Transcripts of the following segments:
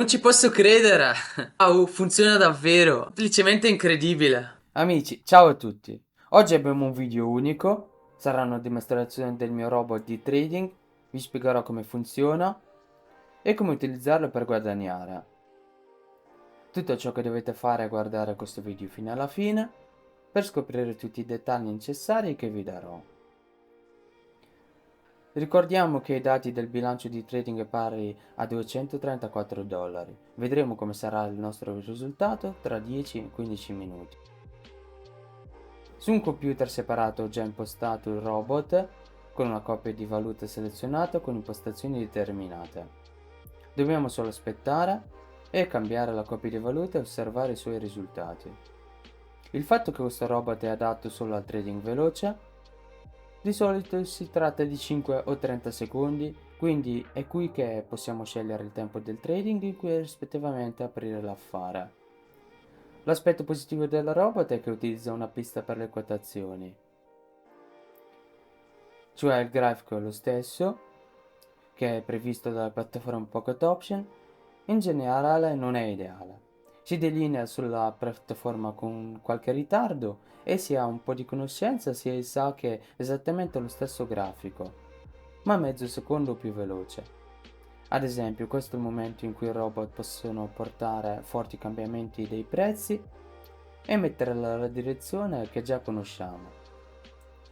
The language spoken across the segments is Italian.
Non ci posso credere! Wow, funziona davvero! Semplicemente incredibile! Amici, ciao a tutti! Oggi abbiamo un video unico, sarà una dimostrazione del mio robot di trading, vi spiegherò come funziona e come utilizzarlo per guadagnare. Tutto ciò che dovete fare è guardare questo video fino alla fine per scoprire tutti i dettagli necessari che vi darò. Ricordiamo che i dati del bilancio di trading è pari a 234 dollari. Vedremo come sarà il nostro risultato tra 10 e 15 minuti. Su un computer separato ho già impostato il robot con una coppia di valuta selezionata con impostazioni determinate. Dobbiamo solo aspettare e cambiare la coppia di valuta e osservare i suoi risultati. Il fatto che questo robot è adatto solo al trading veloce, di solito si tratta di 5 o 30 secondi, quindi è qui che possiamo scegliere il tempo del trading in cui rispettivamente aprire l'affare. L'aspetto positivo del robot è che utilizza una pista per le quotazioni, cioè il grafico è lo stesso che è previsto dalla piattaforma Pocket Option, in generale non è ideale. Si delinea sulla piattaforma con qualche ritardo e si ha un po' di conoscenza si sa che è esattamente lo stesso grafico, ma mezzo secondo più veloce. Ad esempio, questo è il momento in cui i robot possono portare forti cambiamenti dei prezzi e mettere la direzione che già conosciamo.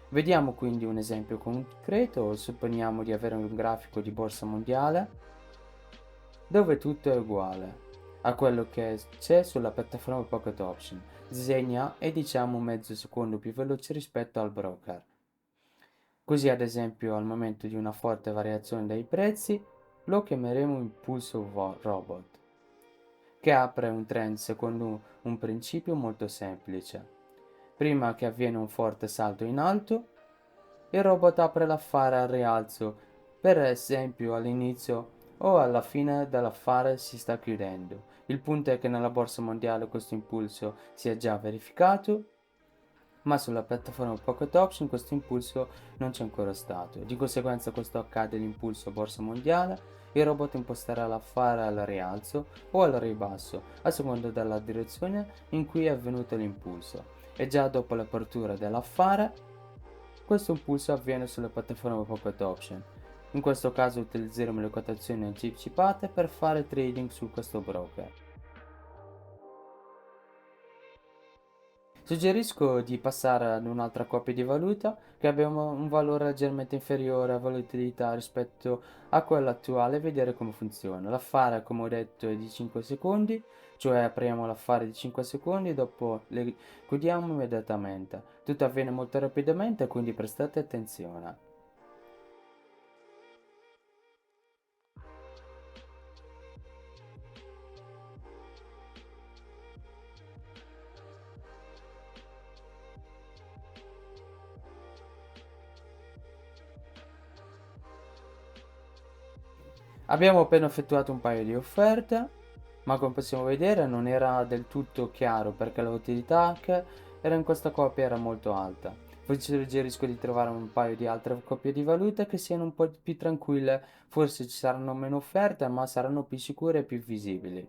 Vediamo quindi un esempio concreto, supponiamo di avere un grafico di borsa mondiale dove tutto è uguale a quello che c'è sulla piattaforma Pocket Option. Disegna e diciamo mezzo secondo più veloce rispetto al broker. Così ad esempio al momento di una forte variazione dei prezzi lo chiameremo impulso robot, che apre un trend secondo un principio molto semplice. Prima che avviene un forte salto in alto, il robot apre l'affare al rialzo, per esempio all'inizio o alla fine dell'affare si sta chiudendo. Il punto è che nella borsa mondiale questo impulso si è già verificato, ma sulla piattaforma Pocket Option questo impulso non c'è ancora stato. Di conseguenza questo accade all'impulso borsa mondiale, il robot imposterà l'affare al rialzo o al ribasso, a seconda della direzione in cui è avvenuto l'impulso. E già dopo l'apertura dell'affare questo impulso avviene sulla piattaforma Pocket Option. In questo caso utilizzeremo le quotazioni anticipate per fare trading su questo broker. Suggerisco di passare ad un'altra coppia di valuta che abbia un valore leggermente inferiore a volatilità rispetto a quella attuale e vedere come funziona. L'affare, come ho detto, è di 5 secondi, cioè apriamo l'affare di 5 secondi e dopo le chiudiamo immediatamente. Tutto avviene molto rapidamente, quindi prestate attenzione. Abbiamo appena effettuato un paio di offerte, ma come possiamo vedere non era del tutto chiaro perché la volatilità che era in questa coppia era molto alta. Vi suggerisco di trovare un paio di altre coppie di valute che siano un po' più tranquille, forse ci saranno meno offerte, ma saranno più sicure e più visibili.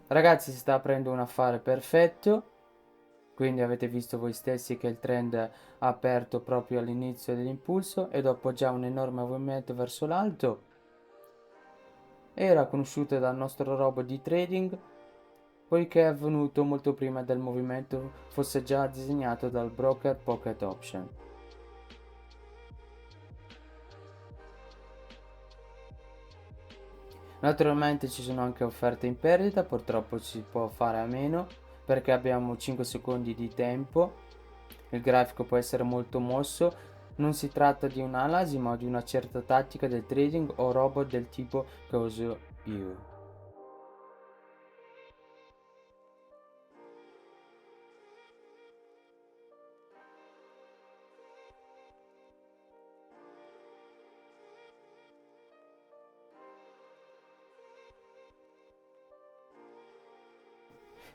Ragazzi, si sta aprendo un affare perfetto, quindi avete visto voi stessi che il trend ha aperto proprio all'inizio dell'impulso e dopo già un enorme movimento verso l'alto. Era conosciuto dal nostro robot di trading poiché è avvenuto molto prima del movimento fosse già disegnato dal broker Pocket Option. Naturalmente ci sono anche offerte in perdita, purtroppo si può fare a meno perché abbiamo 5 secondi di tempo, il grafico può essere molto mosso, non si tratta di un'analisi ma di una certa tattica del trading o robot del tipo che uso io.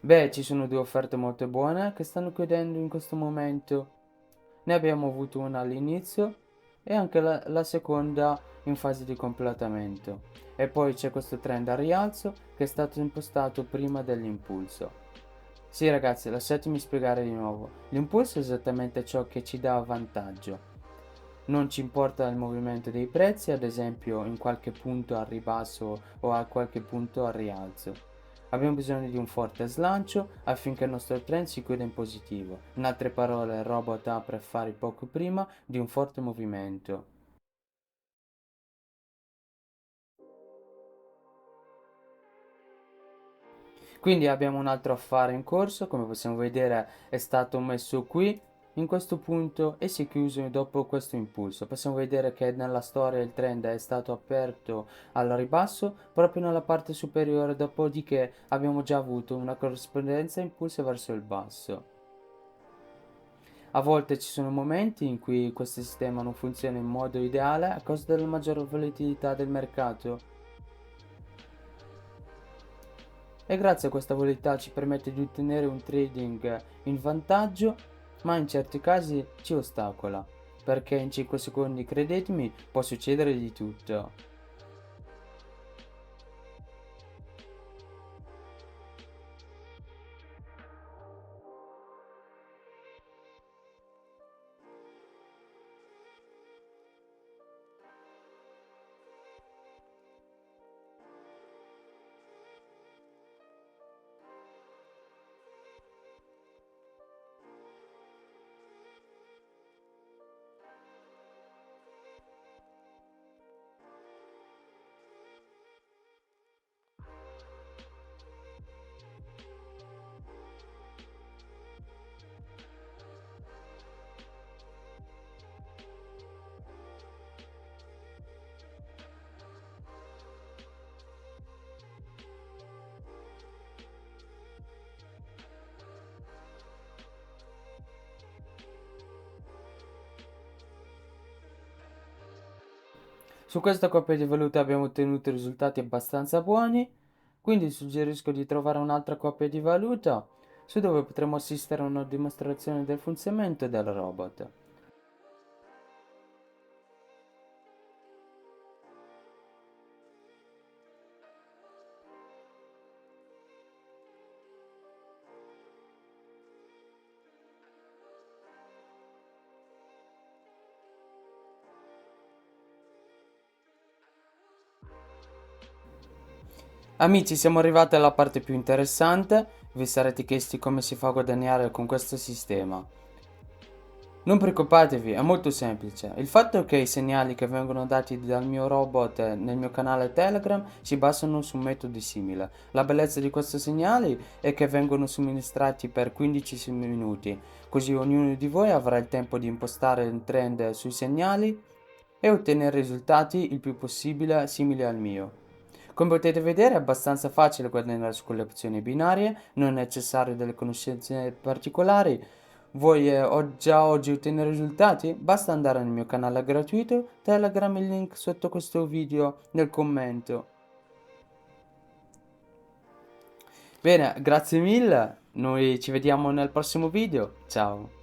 Beh, ci sono due offerte molto buone che stanno chiudendo in questo momento. Ne abbiamo avuto una all'inizio e anche la seconda in fase di completamento. E poi c'è questo trend a rialzo che è stato impostato prima dell'impulso. Sì ragazzi, lasciatemi spiegare di nuovo. L'impulso è esattamente ciò che ci dà vantaggio. Non ci importa il movimento dei prezzi, ad esempio in qualche punto al ribasso o a qualche punto al rialzo. Abbiamo bisogno di un forte slancio affinché il nostro trend si chiuda in positivo. In altre parole, il robot apre affari poco prima di un forte movimento. Quindi abbiamo un altro affare in corso, come possiamo vedere è stato messo qui in questo punto e si è chiuso dopo questo impulso. Possiamo vedere che nella storia il trend è stato aperto al ribasso proprio nella parte superiore, dopodiché abbiamo già avuto una corrispondenza impulso verso il basso. A volte ci sono momenti in cui questo sistema non funziona in modo ideale a causa della maggiore volatilità del mercato. E grazie a questa volatilità ci permette di ottenere un trading in vantaggio, ma in certi casi ci ostacola, perché in 5 secondi, credetemi, può succedere di tutto. Su questa coppia di valute abbiamo ottenuto risultati abbastanza buoni, quindi suggerisco di trovare un'altra coppia di valuta su dove potremo assistere a una dimostrazione del funzionamento del robot. Amici, siamo arrivati alla parte più interessante. Vi sarete chiesti come si fa a guadagnare con questo sistema. Non preoccupatevi, è molto semplice. Il fatto è che i segnali che vengono dati dal mio robot nel mio canale Telegram si basano su un metodo simile. La bellezza di questi segnali è che vengono somministrati per 15 minuti, così ognuno di voi avrà il tempo di impostare un trend sui segnali e ottenere risultati il più possibile simili al mio. Come potete vedere è abbastanza facile guadagnare sulle opzioni binarie, non è necessario delle conoscenze particolari. Vuoi già oggi ottenere risultati? Basta andare nel mio canale gratuito, Telegram, il link sotto questo video nel commento. Bene, grazie mille, noi ci vediamo nel prossimo video, ciao!